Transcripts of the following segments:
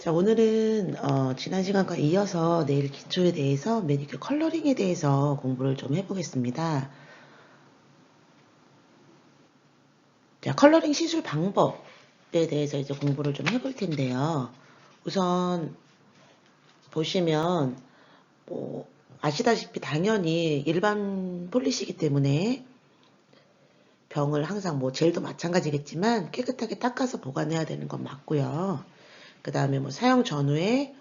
자, 오늘은 지난 시간과 이어서 네일 기초에 대해서 매니큐어 컬러링에 대해서 공부를 좀 해보겠습니다. 자, 컬러링 시술 방법에 대해서 이제 공부를 좀 해볼 텐데요. 우선 보시면 뭐 아시다시피 당연히 일반 폴리시이기 때문에 병을 항상 뭐 젤도 마찬가지겠지만 깨끗하게 닦아서 보관해야 되는 건 맞고요. 그 다음에 뭐 사용 전후에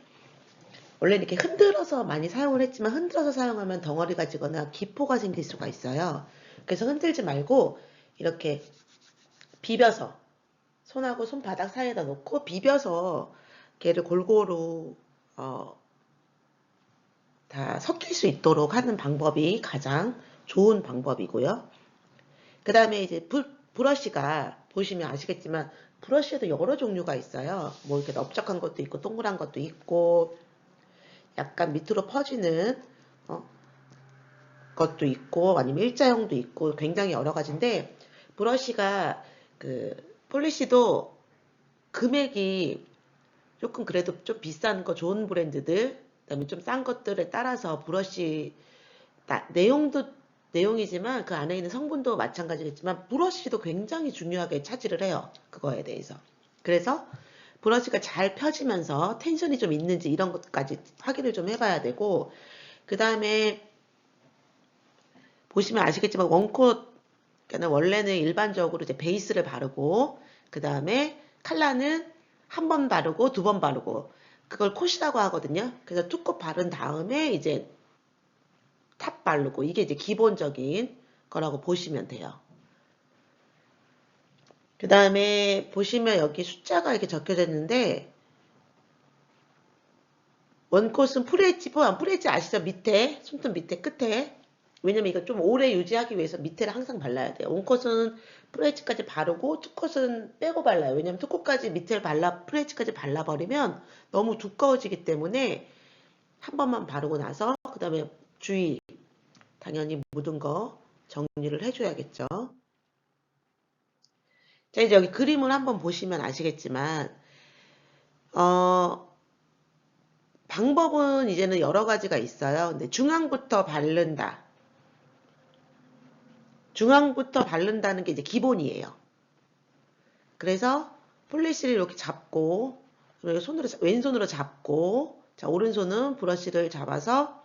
원래 이렇게 흔들어서 많이 사용을 했지만 흔들어서 사용하면 덩어리가 지거나 기포가 생길 수가 있어요. 그래서 흔들지 말고 이렇게 비벼서 손하고 손바닥 사이에다 놓고 비벼서 걔를 골고루 다 섞일 수 있도록 하는 방법이 가장 좋은 방법이고요. 그 다음에 이제 브러쉬가 보시면 아시겠지만 브러쉬에도 여러 종류가 있어요. 뭐 이렇게 넓적한 것도 있고 동그란 것도 있고 약간 밑으로 퍼지는 것도 있고 아니면 일자형도 있고 굉장히 여러 가지인데 브러쉬가 그 폴리시도 금액이 조금 그래도 좀 비싼 거 좋은 브랜드들 그다음에 좀 싼 것들에 따라서 브러쉬 내용이지만 그 안에 있는 성분도 마찬가지겠지만 브러쉬도 굉장히 중요하게 차지를 해요. 그거에 대해서. 그래서 브러쉬가 잘 펴지면서 텐션이 좀 있는지 이런 것까지 확인을 좀 해봐야 되고 그 다음에 보시면 아시겠지만 원콧 그러니까 원래는 일반적으로 이제 베이스를 바르고 그 다음에 컬러는 한 번 바르고 두 번 바르고 그걸 콧이라고 하거든요. 그래서 두 콧 바른 다음에 이제 탑 바르고 이게 이제 기본적인 거라고 보시면 돼요. 그 다음에 보시면 여기 숫자가 이렇게 적혀져 있는데 원콧은 프레지 아시죠? 밑에 손톱 밑에 끝에 왜냐면 이거 좀 오래 유지하기 위해서 밑에를 항상 발라야 돼요. 원콧은 프레지까지 바르고 투콧은 빼고 발라요. 왜냐면 투콧까지 밑에를 프레지까지 발라버리면 너무 두꺼워지기 때문에 한 번만 바르고 나서 그 다음에 주의 당연히 묻은 거 정리를 해줘야겠죠. 자 이제 여기 그림을 한번 보시면 아시겠지만 방법은 이제는 여러 가지가 있어요. 근데 중앙부터 바른다는 게 이제 기본이에요. 그래서 폴리시를 이렇게 잡고 왼손으로 잡고 자 오른손은 브러쉬를 잡아서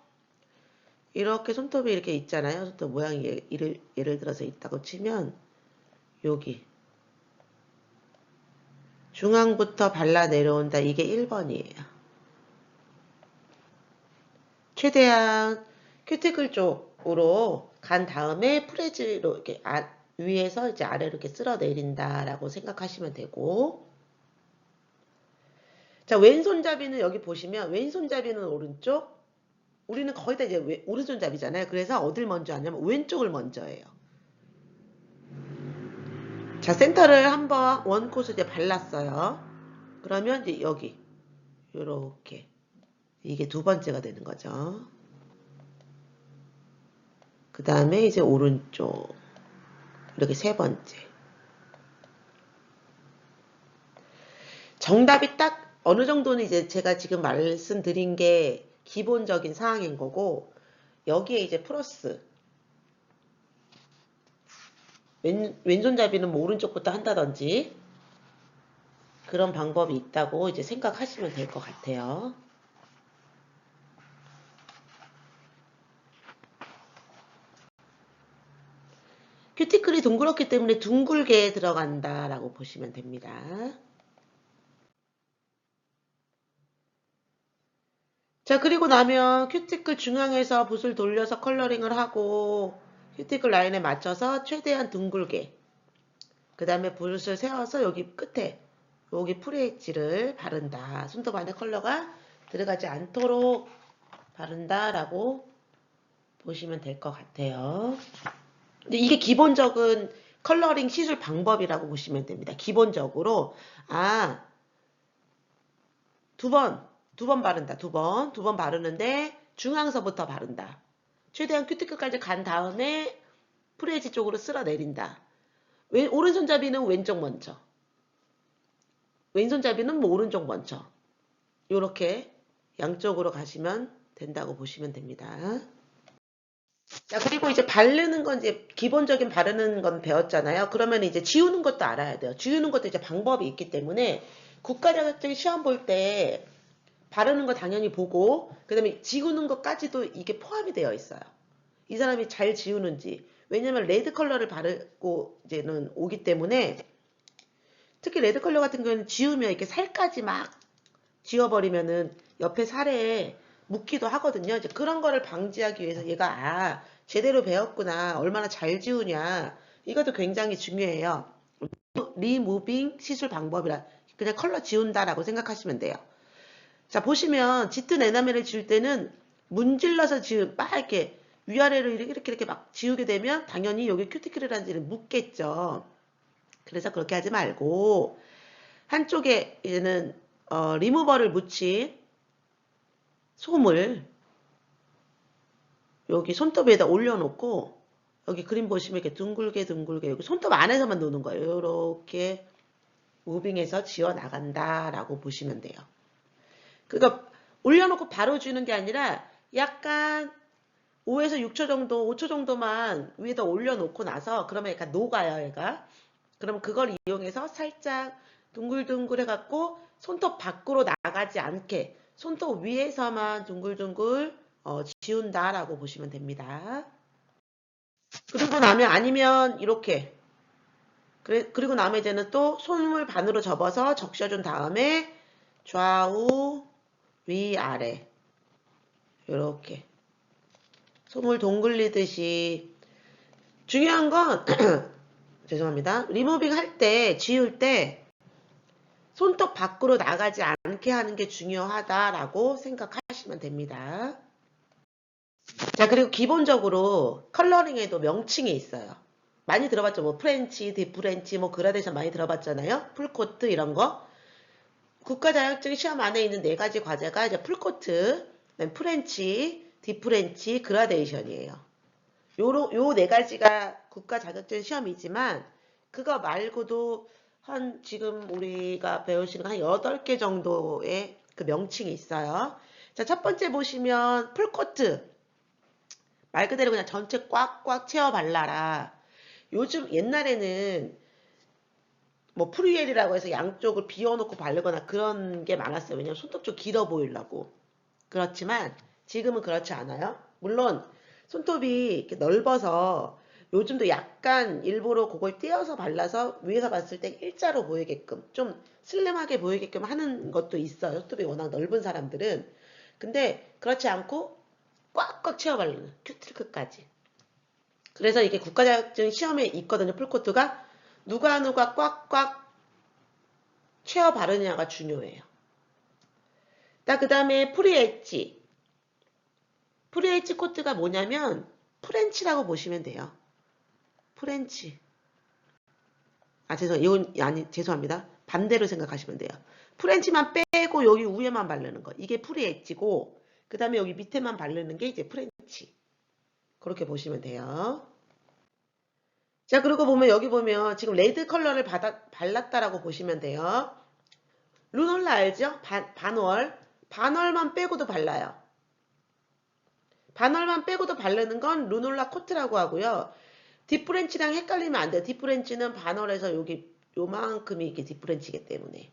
이렇게 손톱이 이렇게 있잖아요. 손톱 모양이 예를 들어서 있다고 치면 여기 중앙부터 발라 내려온다. 이게 1번이에요. 최대한 큐티클 쪽으로 간 다음에 프레즈로 이렇게 위에서 이제 아래로 이렇게 쓸어 내린다라고 생각하시면 되고 자 왼손잡이는 여기 보시면 왼손잡이는 오른쪽 우리는 거의 다 이제 오른손잡이잖아요. 그래서 어딜 먼저 하냐면 왼쪽을 먼저 해요. 자 센터를 한번 원코스 이제 발랐어요. 그러면 이제 여기 요렇게 이게 두 번째가 되는 거죠. 그 다음에 이제 오른쪽 이렇게 세 번째 정답이 딱 어느 정도는 이제 제가 지금 말씀드린 게 기본적인 사항인 거고 여기에 이제 플러스 왼손잡이는 뭐 오른쪽부터 한다든지 그런 방법이 있다고 이제 생각하시면 될 것 같아요. 큐티클이 둥그렇기 때문에 둥글게 들어간다라고 보시면 됩니다. 자 그리고 나면 큐티클 중앙에서 붓을 돌려서 컬러링을 하고 큐티클 라인에 맞춰서 최대한 둥글게 그 다음에 붓을 세워서 여기 끝에 여기 프레지를 바른다. 손톱 안에 컬러가 들어가지 않도록 바른다라고 보시면 될 것 같아요. 근데 이게 기본적인 컬러링 시술 방법이라고 보시면 됩니다. 기본적으로 두 번 바른다. 두 번 바르는데 중앙서부터 바른다. 최대한 큐티클까지 간 다음에 프레지 쪽으로 쓸어 내린다. 오른손잡이는 왼쪽 먼저. 왼손잡이는 뭐 오른쪽 먼저. 요렇게 양쪽으로 가시면 된다고 보시면 됩니다. 자, 그리고 이제 바르는 건 이제 기본적인 바르는 건 배웠잖아요. 그러면 이제 지우는 것도 알아야 돼요. 지우는 것도 이제 방법이 있기 때문에 국가 자격증 시험 볼 때 바르는 거 당연히 보고 그다음에 지우는 것까지도 이게 포함이 되어 있어요. 이 사람이 잘 지우는지. 왜냐면 레드 컬러를 바르고 이제는 오기 때문에 특히 레드 컬러 같은 경우는 지우면 이렇게 살까지 막 지워버리면은 옆에 살에 묻기도 하거든요. 이제 그런 거를 방지하기 위해서 얘가 제대로 배웠구나. 얼마나 잘 지우냐. 이것도 굉장히 중요해요. 리무빙 시술 방법이라 그냥 컬러 지운다라고 생각하시면 돼요. 자, 보시면 짙은 에나멜을 지울 때는 문질러서 막 이렇게 위아래로 이렇게 막 지우게 되면 당연히 여기 큐티클이라는 데는 묻겠죠. 그래서 그렇게 하지 말고 한쪽에 이제는 리무버를 묻힌 솜을 여기 손톱 위에다 올려놓고 여기 그림 보시면 이렇게 둥글게 여기 손톱 안에서만 노는 거예요. 이렇게 무빙해서 지워 나간다라고 보시면 돼요. 그러니까 올려놓고 바로 주는 게 아니라 약간 5에서 6초 정도, 5초 정도만 위에다 올려놓고 나서 그러면 약간 녹아요, 얘가. 그러면 그걸 이용해서 살짝 둥글둥글 해갖고 손톱 밖으로 나가지 않게 손톱 위에서만 둥글둥글 지운다라고 보시면 됩니다. 그리고 나면 아니면 이렇게 그리고 나면 이제는 또 손을 반으로 접어서 적셔준 다음에 좌우 위아래 이렇게 손을 동글리듯이 중요한 건 죄송합니다. 리무빙 할 때 지울 때 손톱 밖으로 나가지 않게 하는 게 중요하다라고 생각하시면 됩니다. 자, 그리고 기본적으로 컬러링에도 명칭이 있어요. 많이 들어봤죠? 뭐 프렌치, 디프렌치, 뭐 그라데이션 많이 들어봤잖아요. 풀코트 이런 거. 국가 자격증 시험 안에 있는 4가지 과제가 이제 풀코트, 프렌치, 디프렌치, 그라데이션이에요. 요 4가지가 국가 자격증 시험이지만 그거 말고도 한 지금 우리가 배우시는 한 8개 정도의 그 명칭이 있어요. 자, 첫 번째 보시면 풀코트. 말 그대로 그냥 전체 꽉꽉 채워 발라라. 요즘 옛날에는 뭐 프리엘이라고 해서 양쪽을 비워놓고 바르거나 그런 게 많았어요. 왜냐면 손톱 좀 길어 보이려고. 그렇지만 지금은 그렇지 않아요. 물론 손톱이 이렇게 넓어서 요즘도 약간 일부러 그걸 떼어서 발라서 위에서 봤을 때 일자로 보이게끔 좀 슬림하게 보이게끔 하는 것도 있어요. 손톱이 워낙 넓은 사람들은. 근데 그렇지 않고 꽉꽉 채워 바르는 큐티클까지. 그래서 이게 국가자격증 시험에 있거든요. 풀코트가 누가 꽉꽉 채워 바르느냐가 중요해요. 그 다음에 프리엣지. 프리엣지 코트가 뭐냐면 프렌치라고 보시면 돼요. 프렌치. 죄송합니다. 반대로 생각하시면 돼요. 프렌치만 빼고 여기 위에만 바르는 거. 이게 프리엣지고 그 다음에 여기 밑에만 바르는 게 이제 프렌치. 그렇게 보시면 돼요. 자, 그리고 보면 여기 보면 지금 레드 컬러를 발랐다라고 보시면 돼요. 루놀라 알죠? 반월. 반월만 빼고도 발라요. 반월만 빼고도 바르는 건 루놀라 코트라고 하고요. 딥프렌치랑 헷갈리면 안 돼요. 딥프렌치는 반월에서 여기 요만큼이 이게 딥프렌치이기 때문에.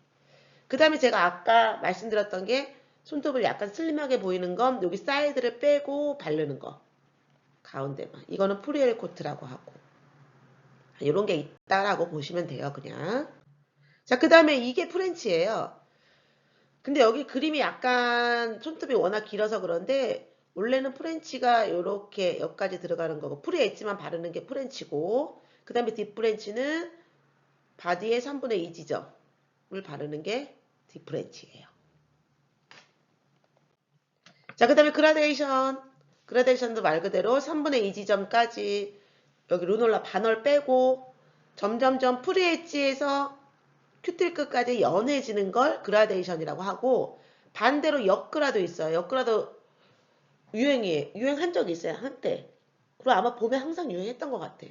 그 다음에 제가 아까 말씀드렸던 게 손톱을 약간 슬림하게 보이는 건 여기 사이드를 빼고 바르는 거. 가운데만. 이거는 프리엘 코트라고 하고. 이런 게 있다라고 보시면 돼요. 그냥. 자, 그 다음에 이게 프렌치예요. 근데 여기 그림이 약간 손톱이 워낙 길어서 그런데 원래는 프렌치가 이렇게 여기까지 들어가는 거고 프리 엣지만 바르는 게 프렌치고 그 다음에 딥프렌치는 바디의 3분의 2 지점을 바르는 게 딥프렌치예요. 자, 그 다음에 그라데이션. 그라데이션도 말 그대로 3분의 2 지점까지 여기 루놀라 반월 빼고 점점점 프리 엣지에서 큐틸 끝까지 연해지는 걸 그라데이션이라고 하고 반대로 역그라도 있어요. 역그라도 유행한 적이 있어요. 한때. 그리고 아마 봄에 항상 유행했던 것 같아.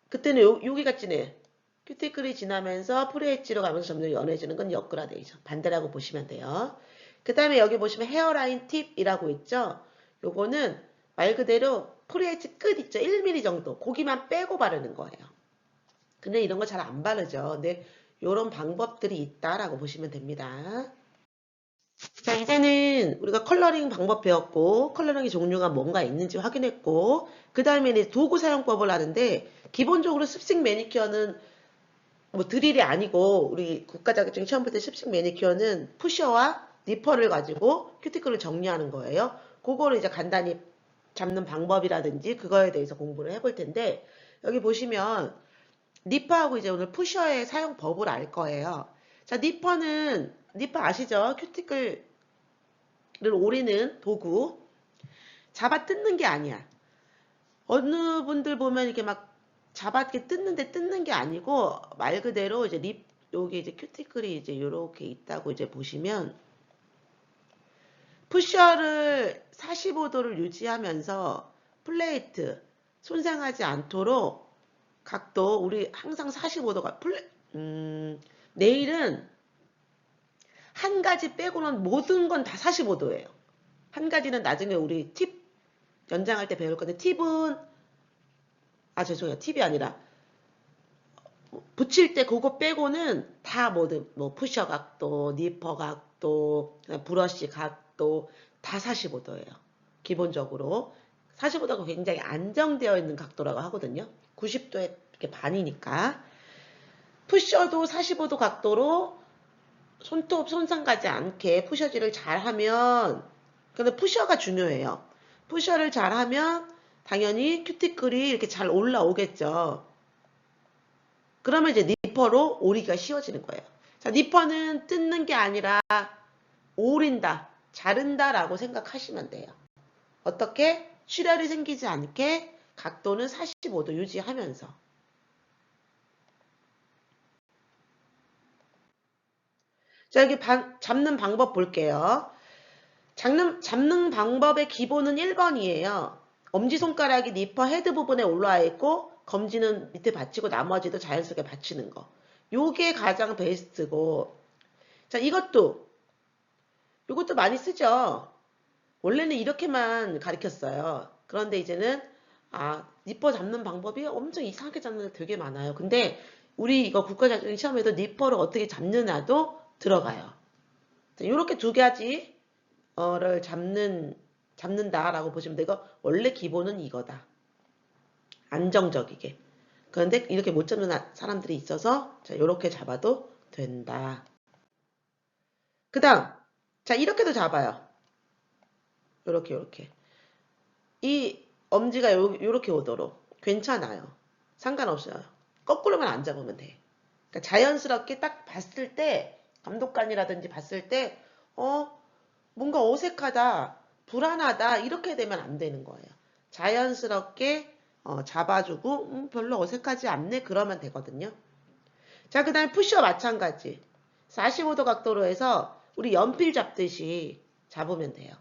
그때는 여기가 진해. 큐티클이 지나면서 프리엣지로 가면서 점점 연해지는 건 역그라데이션. 반대라고 보시면 돼요. 그 다음에 여기 보시면 헤어라인 팁이라고 있죠. 요거는 말 그대로 프리엣지 끝 있죠. 1mm 정도. 고기만 빼고 바르는 거예요. 근데 이런 거 잘 안 바르죠. 근데 요런 방법들이 있다라고 보시면 됩니다. 자, 이제는 우리가 컬러링 방법 배웠고, 컬러링의 종류가 뭔가 있는지 확인했고, 그 다음에 이제 도구 사용법을 하는데, 기본적으로 습식 매니큐어는 뭐 드릴이 아니고, 우리 국가 자격증 시험 볼 때 습식 매니큐어는 푸셔와 니퍼를 가지고 큐티클을 정리하는 거예요. 그거를 이제 간단히 잡는 방법이라든지 그거에 대해서 공부를 해볼 텐데, 여기 보시면 니퍼하고 이제 오늘 푸셔의 사용법을 알 거예요. 자, 니퍼 아시죠? 큐티클을 오리는 도구. 잡아 뜯는 게 아니야. 어느 분들 보면 이렇게 막 잡아 이렇게 뜯는 게 아니고 말 그대로 이제 여기 이제 큐티클이 이제 요렇게 있다고 이제 보시면 푸셔를 45도를 유지하면서 플레이트 손상하지 않도록 각도 우리 항상 45도가 네일은 한 가지 빼고는 모든 건 다 45도예요. 한 가지는 나중에 우리 팁 연장할 때 배울 건데 팁은 죄송해요. 팁이 아니라 붙일 때 그거 빼고는 다 모두 뭐 푸셔 각도, 니퍼 각도, 브러쉬 각도 다 45도예요. 기본적으로 45도가 굉장히 안정되어 있는 각도라고 하거든요. 90도에 이렇게 반이니까 푸셔도 45도 각도로 손톱 손상 가지 않게 푸셔질을 잘 하면 근데 푸셔가 중요해요. 푸셔를 잘 하면 당연히 큐티클이 이렇게 잘 올라오겠죠. 그러면 이제 니퍼로 오리기가 쉬워지는 거예요. 자, 니퍼는 뜯는 게 아니라 오린다, 자른다라고 생각하시면 돼요. 어떻게? 출혈이 생기지 않게 각도는 45도 유지하면서. 자, 여기 잡는 방법 볼게요. 잡는 방법의 기본은 1번이에요. 엄지손가락이 니퍼 헤드 부분에 올라와 있고 검지는 밑에 받치고 나머지도 자연스럽게 받치는 거. 요게 가장 베스트고 자 이것도 많이 쓰죠. 원래는 이렇게만 가르쳤어요. 그런데 이제는 니퍼 잡는 방법이 엄청 이상하게 잡는 데 되게 많아요. 근데 우리 이거 국가자격증 시험에도 니퍼를 어떻게 잡느냐도 들어가요. 이렇게 두 가지 를 잡는다라고 보시면 되고 원래 기본은 이거다. 안정적이게. 그런데 이렇게 못 잡는 사람들이 있어서 자 이렇게 잡아도 된다. 그 다음 자 이렇게도 잡아요. 요렇게 이 엄지가 요렇게 오도록 괜찮아요. 상관없어요. 거꾸로만 안 잡으면 돼. 그러니까 자연스럽게 딱 봤을 때 감독관이라든지 봤을 때 뭔가 어색하다, 불안하다 이렇게 되면 안 되는 거예요. 자연스럽게 잡아주고 별로 어색하지 않네 그러면 되거든요. 자, 그 다음에 푸시업 마찬가지. 45도 각도로 해서 우리 연필 잡듯이 잡으면 돼요.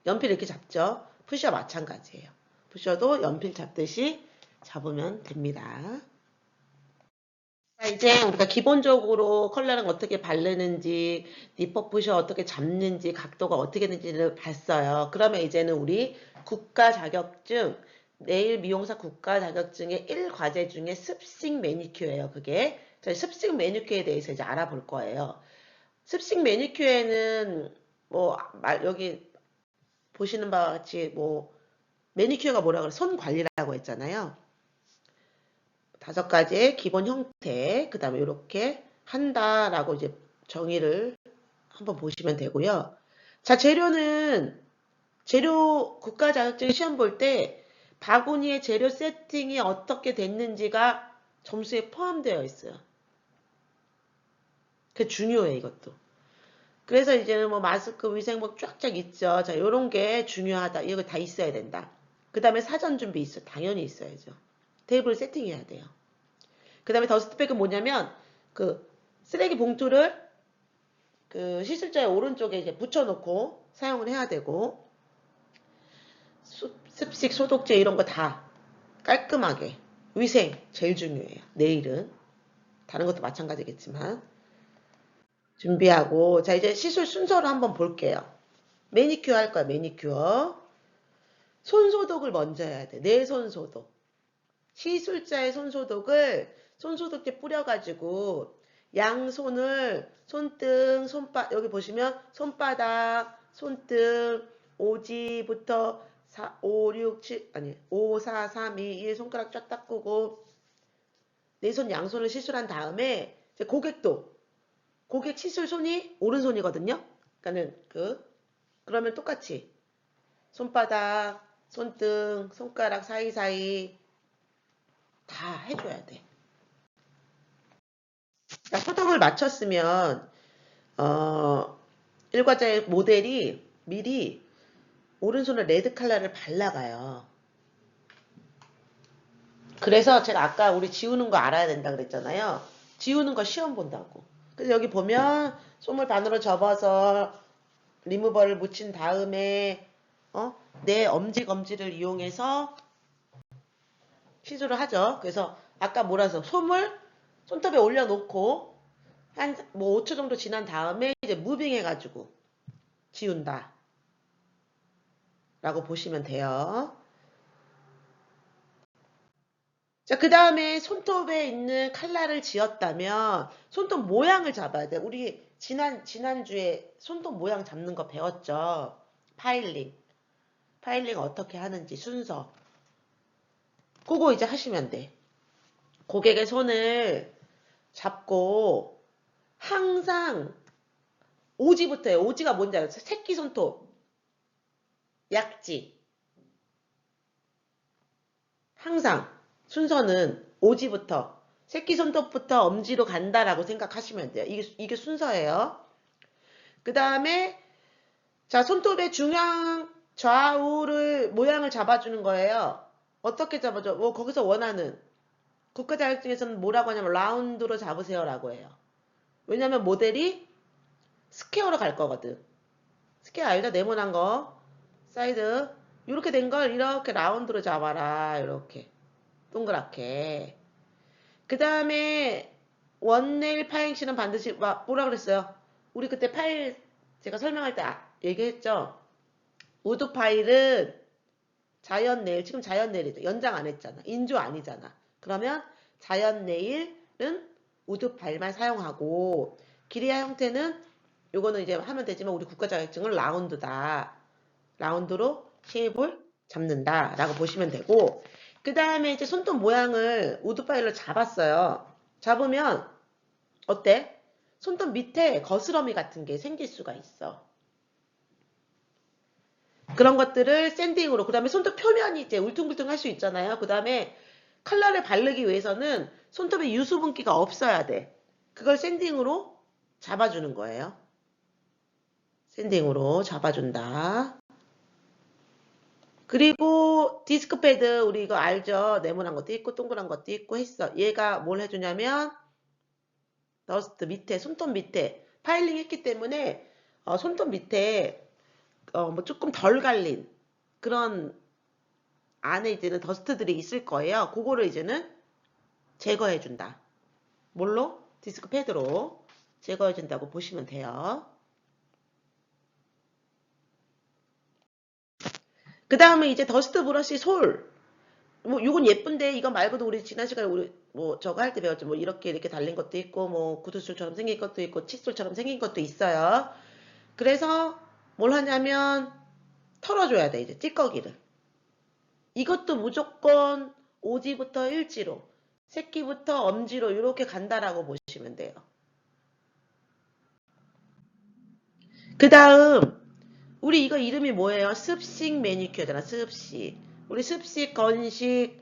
연필 이렇게 잡죠. 푸시업 마찬가지예요. 푸셔도 연필 잡듯이 잡으면 됩니다. 자, 이제 우리가 기본적으로 컬러를 어떻게 바르는지, 니퍼 푸셔 어떻게 잡는지, 각도가 어떻게 되는지를 봤어요. 그러면 이제는 우리 국가 자격증, 네일 미용사 국가 자격증의 1과제 중에 습식 매니큐어예요. 그게. 자, 습식 매니큐어에 대해서 이제 알아볼 거예요. 습식 매니큐어에는 여기 보시는 바와 같이 매니큐어가 뭐라 그래? 손 관리라고 했잖아요. 5가지의 기본 형태, 그 다음에 이렇게 한다라고 이제 정의를 한번 보시면 되고요. 자, 재료 국가 자격증 시험 볼 때 바구니의 재료 세팅이 어떻게 됐는지가 점수에 포함되어 있어요. 그게 중요해, 이것도. 그래서 이제는 마스크, 위생복 쫙쫙 있죠. 자, 요런 게 중요하다. 이거 다 있어야 된다. 그 다음에 사전 준비 당연히 있어야죠. 테이블 세팅해야 돼요. 그 다음에 더스트백은 뭐냐면 그 쓰레기 봉투를 그 시술자의 오른쪽에 이제 붙여놓고 사용을 해야 되고 습식 소독제 이런 거 다 깔끔하게 위생 제일 중요해요. 내일은 다른 것도 마찬가지겠지만. 준비하고, 자, 이제 시술 순서를 한번 볼게요. 매니큐어 할 거야, 매니큐어. 손소독을 먼저 해야 돼. 내 손소독. 시술자의 손소독을 손소독제 뿌려가지고 양손을 손등, 여기 보시면 손바닥, 손등, 오지부터 5, 6, 7, 아니, 5, 4, 3, 2, 1 손가락 쫙 닦고 내 손 양손을 시술한 다음에 이제 고객 시술 손이 오른손이거든요. 그러니까는 그러면 똑같이 손바닥, 손등, 손가락 사이사이 다 해줘야 돼. 자, 소독을 마쳤으면 일과자의 모델이 미리 오른손에 레드 컬러를 발라가요. 그래서 제가 아까 우리 지우는 거 알아야 된다 그랬잖아요. 지우는 거 시험 본다고. 그래서 여기 보면 솜을 반으로 접어서 리무버를 묻힌 다음에 내 엄지검지를 이용해서 시술을 하죠. 그래서 아까 뭐라서 솜을 손톱에 올려놓고 한 5초 정도 지난 다음에 이제 무빙 해가지고 지운다 라고 보시면 돼요. 자, 그 다음에 손톱에 있는 칼라를 지었다면 손톱 모양을 잡아야 돼. 우리 지난주에 손톱 모양 잡는 거 배웠죠. 파일링 어떻게 하는지 순서. 그거 이제 하시면 돼. 고객의 손을 잡고 항상 오지부터 해요. 오지가 뭔지 알아요? 새끼손톱, 약지. 항상 순서는 오지부터 새끼손톱부터 엄지로 간다라고 생각하시면 돼요. 이게 순서예요. 그 다음에 자, 손톱의 중앙 좌우를 모양을 잡아주는 거예요. 어떻게 잡아줘? 뭐 거기서 원하는 국가 자격증에서는 뭐라고 하냐면 라운드로 잡으세요라고 해요. 왜냐면 모델이 스퀘어로 갈 거거든. 스퀘어 알죠? 네모난 거 사이드 이렇게 된 걸 이렇게 라운드로 잡아라. 이렇게 동그랗게. 그 다음에 원네일 파행시는 반드시 뭐라 그랬어요? 우리 그때 파일 제가 설명할 때 얘기했죠? 우드 파일은 자연 네일, 지금 자연 네일이죠. 연장 안 했잖아. 인조 아니잖아. 그러면 자연 네일은 우드 파일만 사용하고 기리아 형태는 요거는 이제 하면 되지만 우리 국가 자격증은 라운드다. 라운드로 쉐입을 잡는다 라고 보시면 되고 그 다음에 이제 손톱 모양을 우드 파일로 잡았어요. 잡으면 어때? 손톱 밑에 거스러미 같은 게 생길 수가 있어. 그런 것들을 샌딩으로, 그 다음에 손톱 표면이 이제 울퉁불퉁 할 수 있잖아요. 그 다음에 컬러를 바르기 위해서는 손톱에 유수분기가 없어야 돼. 그걸 샌딩으로 잡아주는 거예요. 샌딩으로 잡아준다. 그리고 디스크 패드 우리 이거 알죠? 네모난 것도 있고 동그란 것도 있고 했어. 얘가 뭘 해주냐면 더스트 밑에 손톱 밑에 파일링 했기 때문에 손톱 밑에 뭐 조금 덜 갈린 그런 안에 이제는 더스트들이 있을 거예요. 그거를 이제는 제거해준다. 뭘로? 디스크 패드로 제거해준다고 보시면 돼요. 그 다음에 이제 더스트 브러쉬 솔. 뭐 이건 예쁜데 이거 말고도 우리 지난 시간에 우리 뭐 저거 할 때 배웠죠. 뭐 이렇게 달린 것도 있고 뭐 구두솔처럼 생긴 것도 있고 칫솔처럼 생긴 것도 있어요. 그래서 뭘 하냐면 털어줘야 돼. 이제 찌꺼기를. 이것도 무조건 오지부터 일지로 새끼부터 엄지로 이렇게 간다라고 보시면 돼요. 그 다음 우리 이거 이름이 뭐예요? 습식 매니큐어잖아. 습식. 우리 습식, 건식,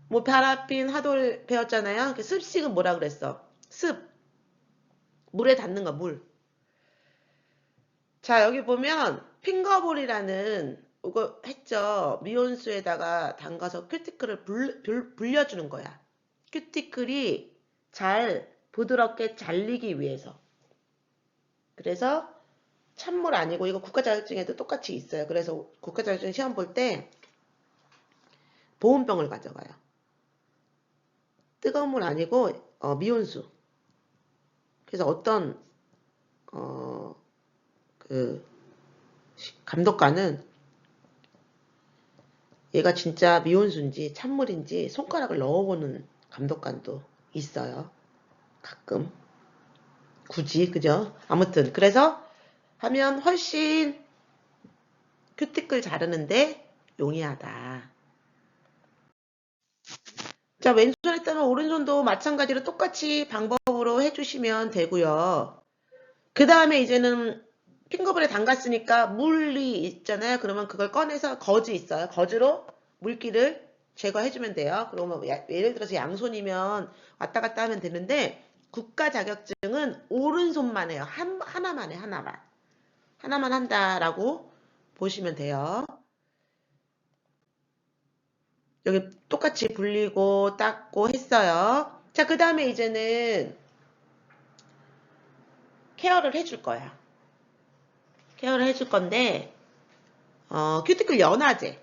뭐 파라핀, 하돌 배웠잖아요. 그 습식은 뭐라 그랬어? 습. 물에 닿는 거, 물. 자, 여기 보면 핑거볼이라는 이거 했죠. 미온수에다가 담가서 큐티클을 불려주는 거야. 큐티클이 잘 부드럽게 잘리기 위해서. 그래서 찬물 아니고 이거 국가자격증에도 똑같이 있어요. 그래서 국가자격증 시험 볼 때 보온병을 가져가요. 뜨거운 물 아니고 미온수. 그래서 그 감독관은 얘가 진짜 미온수인지 찬물인지 손가락을 넣어보는 감독관도 있어요. 가끔. 굳이, 그죠? 아무튼, 그래서 하면 훨씬 큐티클 자르는데 용이하다. 자, 왼손 했다면 오른손도 마찬가지로 똑같이 방법으로 해주시면 되고요. 그 다음에 이제는 핑거볼에 담갔으니까 물이 있잖아요. 그러면 그걸 꺼내서 거즈 있어요. 거즈로 물기를 제거해주면 돼요. 그러면 예를 들어서 양손이면 왔다 갔다 하면 되는데 국가 자격증은 오른손만 해요. 하나만 해, 하나만. 하나만 한다라고 보시면 돼요. 여기 똑같이 불리고 닦고 했어요. 자, 그 다음에 이제는 케어를 해줄 거야. 케어를 해줄 건데 큐티클 연화제.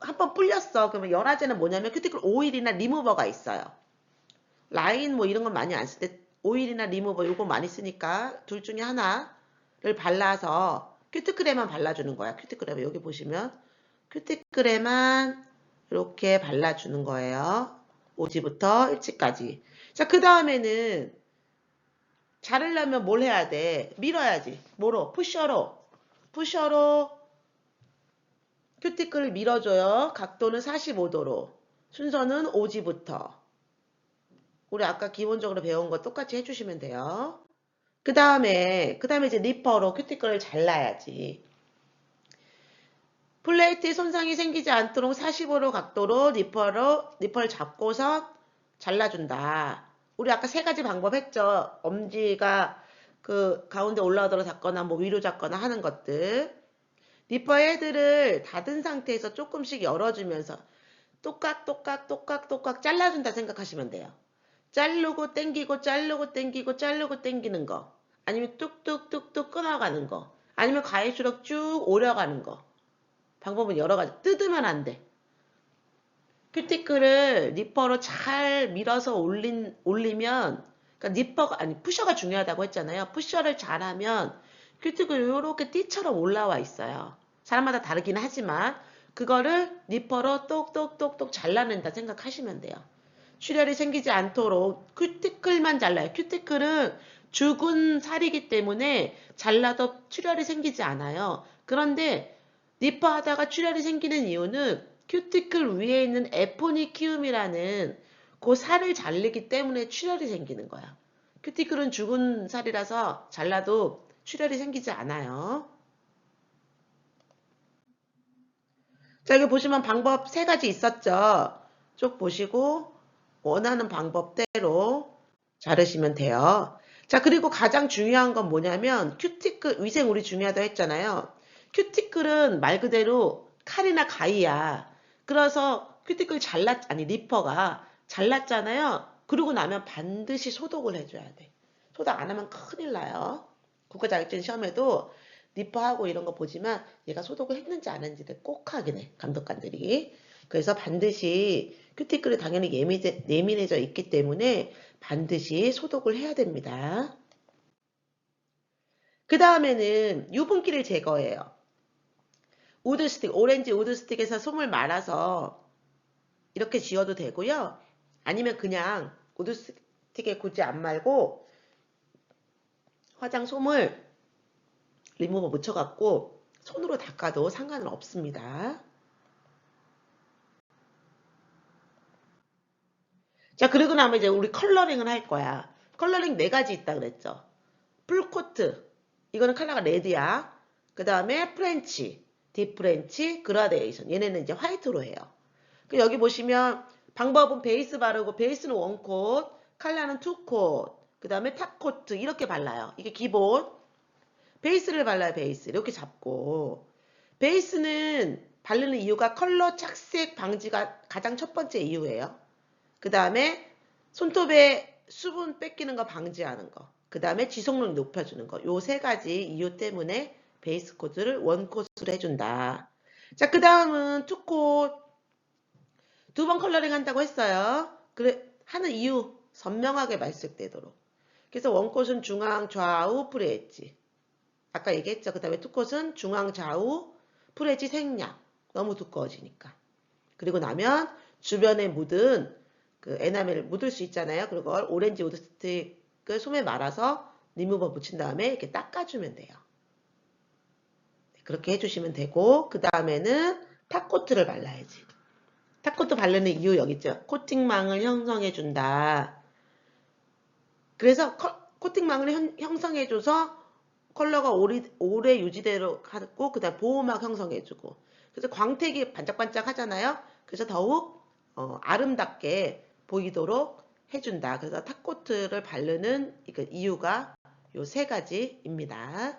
한번 불렸어. 그러면 연화제는 뭐냐면 큐티클 오일이나 리무버가 있어요. 라인 뭐 이런 건 많이 안 쓸 때 오일이나 리무버 요거 많이 쓰니까 둘 중에 하나를 발라서 큐티클에만 발라주는 거야. 큐티클에 여기 보시면 큐티클에만 이렇게 발라주는 거예요. 오지부터 일지까지. 자, 그 다음에는 자르려면 뭘 해야 돼? 밀어야지. 뭐로? 푸셔로. 푸셔로 큐티클을 밀어줘요. 각도는 45도로. 순서는 오지부터. 우리 아까 기본적으로 배운 거 똑같이 해주시면 돼요. 그 다음에 이제 니퍼로 큐티클을 잘라야지. 플레이트에 손상이 생기지 않도록 45도 각도로 니퍼를 잡고서 잘라준다. 우리 아까 세 가지 방법 했죠. 엄지가 그 가운데 올라오도록 잡거나 뭐 위로 잡거나 하는 것들. 니퍼 헤드를 닫은 상태에서 조금씩 열어주면서 똑깍 잘라준다 생각하시면 돼요. 자르고 땡기고 자르고 땡기고 자르고 땡기는 거. 아니면 뚝뚝뚝뚝 끊어가는 거. 아니면 가위수록 쭉 오려가는 거. 방법은 여러 가지. 뜯으면 안 돼. 큐티클을 니퍼로 잘 밀어서 올리면, 그러니까 니퍼가, 아니, 푸셔가 중요하다고 했잖아요. 푸셔를 잘하면 큐티클이 이렇게 띠처럼 올라와 있어요. 사람마다 다르긴 하지만, 그거를 니퍼로 똑똑똑똑 잘라낸다 생각하시면 돼요. 출혈이 생기지 않도록 큐티클만 잘라요. 큐티클은 죽은 살이기 때문에 잘라도 출혈이 생기지 않아요. 그런데 니퍼 하다가 출혈이 생기는 이유는 큐티클 위에 있는 에포니키움이라는 그 살을 자르기 때문에 출혈이 생기는 거야. 큐티클은 죽은 살이라서 잘라도 출혈이 생기지 않아요. 자, 여기 보시면 방법 세 가지 있었죠. 쭉 보시고 원하는 방법대로 자르시면 돼요. 자, 그리고 가장 중요한 건 뭐냐면 큐티클, 위생 우리 중요하다고 했잖아요. 큐티클은 말 그대로 칼이나 가위야. 그래서 큐티클 리퍼가 잘랐잖아요. 그러고 나면 반드시 소독을 해줘야 돼. 소독 안 하면 큰일 나요. 국가자격증 시험에도 리퍼하고 이런 거 보지만 얘가 소독을 했는지 안 했는지를 꼭 하긴 해. 감독관들이. 그래서 반드시 큐티클이 당연히 예민해져 있기 때문에 반드시 소독을 해야 됩니다. 그 다음에는 유분기를 제거해요. 우드스틱, 오렌지 우드스틱에서 솜을 말아서 이렇게 지어도 되고요. 아니면 그냥 우드스틱에 굳이 안 말고 화장 솜을 리무버 묻혀갖고 손으로 닦아도 상관은 없습니다. 자, 그리고 나면 이제 우리 컬러링을 할 거야. 컬러링 네 가지 있다 그랬죠. 풀코트. 이거는 컬러가 레드야. 그 다음에 프렌치, 딥프렌치, 그라데이션. 얘네는 이제 화이트로 해요. 여기 보시면 방법은 베이스 바르고 베이스는 원콧, 컬러는 투콧, 그 다음에 탑코트 이렇게 발라요. 이게 기본. 베이스를 발라요. 베이스. 이렇게 잡고. 베이스는 바르는 이유가 컬러 착색 방지가 가장 첫 번째 이유예요. 그 다음에 손톱에 수분 뺏기는 거 방지하는 거. 그 다음에 지속력 높여주는 거. 요 세 가지 이유 때문에 베이스 코트를 원코트로 해준다. 자, 그 다음은 투콧. 두 번 컬러링 한다고 했어요. 그래, 하는 이유 선명하게 발색되도록. 그래서 원콧은 중앙, 좌우, 프레지. 아까 얘기했죠. 그 다음에 투콧은 중앙, 좌우, 프레지 생략. 너무 두꺼워지니까. 그리고 나면 주변에 묻은 그 에나멜을 묻을 수 있잖아요. 그걸 오렌지 우드 스틱을 솜에 말아서 리무버 붙인 다음에 이렇게 닦아주면 돼요. 그렇게 해주시면 되고 그 다음에는 탑코트를 발라야지. 탑코트 바르는 이유 여기 있죠. 코팅망을 형성해준다. 그래서 코팅망을 형성해줘서 컬러가 오래 유지되도록 하고 그 다음 보호막 형성해주고 그래서 광택이 반짝반짝 하잖아요. 그래서 더욱 아름답게 보이도록 해준다. 그래서 탑코트를 바르는 이유가 요 세 가지입니다.